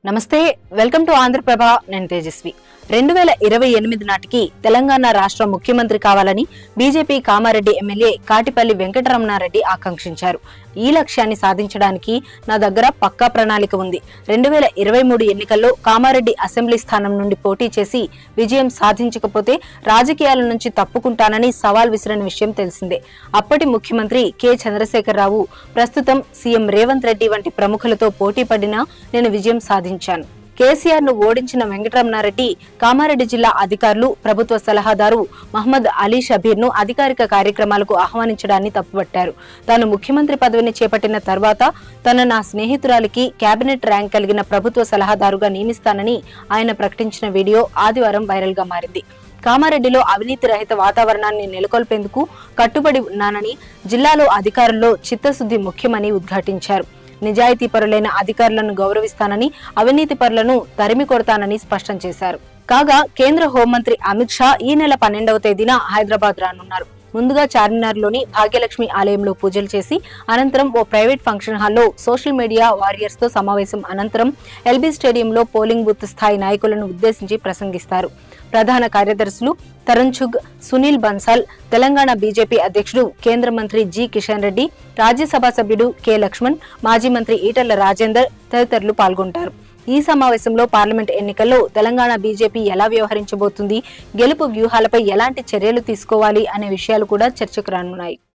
నమస్తే, welcome to Andhraprabha. నేను తేజస్వి. 2028 నాటికి తెలంగాణ రాష్ట్ర ముఖ్యమంత్రి కావాలని బీజేపీ కామారెడ్డి ఎమ్మెల్యే కాటిపల్లి వెంకటరమణారెడ్డి ఆకాంక్షించారు. ఈ లక్ష్యాన్ని సాధించడానికి నా దగ్గర పక్కా ప్రణాళిక ఉంది. 2023 ఎన్నికల్లో కామారెడ్డి అసెంబ్లీ స్థానం నుండి పోటీ చేసి విజయం సాధించకపోతే రాజకీయాల నుంచి తప్పుకుంటానని సవాల్ విసిరిన విషయం తెలిసిందే. అప్పటి ముఖ్యమంత్రి కె చంద్రశేఖరరావు ప్రస్తుతం సీఎం రేవంత్ రెడ్డి వంటి ప్రముఖులతో పోటీ పడినా నేను విజయం సాధించాను. కేసీఆర్ ను ఓడించిన వెంకటరమణారెడ్డి కామారెడ్డి జిల్లా అధికారులు, ప్రభుత్వ సలహాదారు మహమ్మద్ అలీ షబీర్ ను అధికారిక కార్యక్రమాలకు ఆహ్వానించడాన్ని తప్పుపట్టారు. తాను ముఖ్యమంత్రి పదవిని చేపట్టిన తర్వాత నా స్నేహితురాలికి కేబినెట్ ర్యాంక్ కలిగిన ప్రభుత్వ సలహాదారుగా నియమిస్తానని ఆయన ప్రకటించిన వీడియో ఆదివారం వైరల్ గా మారింది. కామారెడ్డిలో అవినీతి రహిత వాతావరణాన్ని నెలకొల్పేందుకు కట్టుబడి ఉన్నానని, జిల్లాలో అధికారుల్లో చిత్తశుద్ధి ముఖ్యమని ఉద్ఘాటించారు. నిజాయితీ పరులైన అధికారులను గౌరవిస్తానని, అవినీతి పరులను తరిమి కొడతానని స్పష్టం చేశారు. కాగా కేంద్ర హోంమంత్రి అమిత్ షా ఈ నెల 12వ తేదీన హైదరాబాద్ రానున్నారు. ముందుగా చార్మినార్లోని భాగ్యలక్ష్మి ఆలయంలో పూజలు చేసి అనంతరం ఓ ప్రైవేట్ ఫంక్షన్ హాల్లో సోషల్ మీడియా వారియర్స్ తో సమావేశం అనంతరం ఎల్బీ స్టేడియంలో పోలింగ్ బూత్ స్థాయి నాయకులను ఉద్దేశించి ప్రసంగిస్తారు. ప్రధాన కార్యదర్శులు తరుణ్ చుగ్, సునీల్ బన్సాల్, తెలంగాణ బీజేపీ అధ్యక్షుడు కేంద్ర మంత్రి జి కిషన్ రెడ్డి, రాజ్యసభ సభ్యుడు కె లక్ష్మణ్, మాజీ మంత్రి ఈటెల రాజేందర్ తదితరులు పాల్గొంటారు. ఈ సమావేశంలో పార్లమెంట్ ఎన్నికల్లో తెలంగాణ బీజేపీ ఎలా వ్యవహరించబోతుంది, గెలుపు వ్యూహాలపై ఎలాంటి చర్యలు తీసుకోవాలి అనే విషయాలు కూడా చర్చకు రానున్నాయి.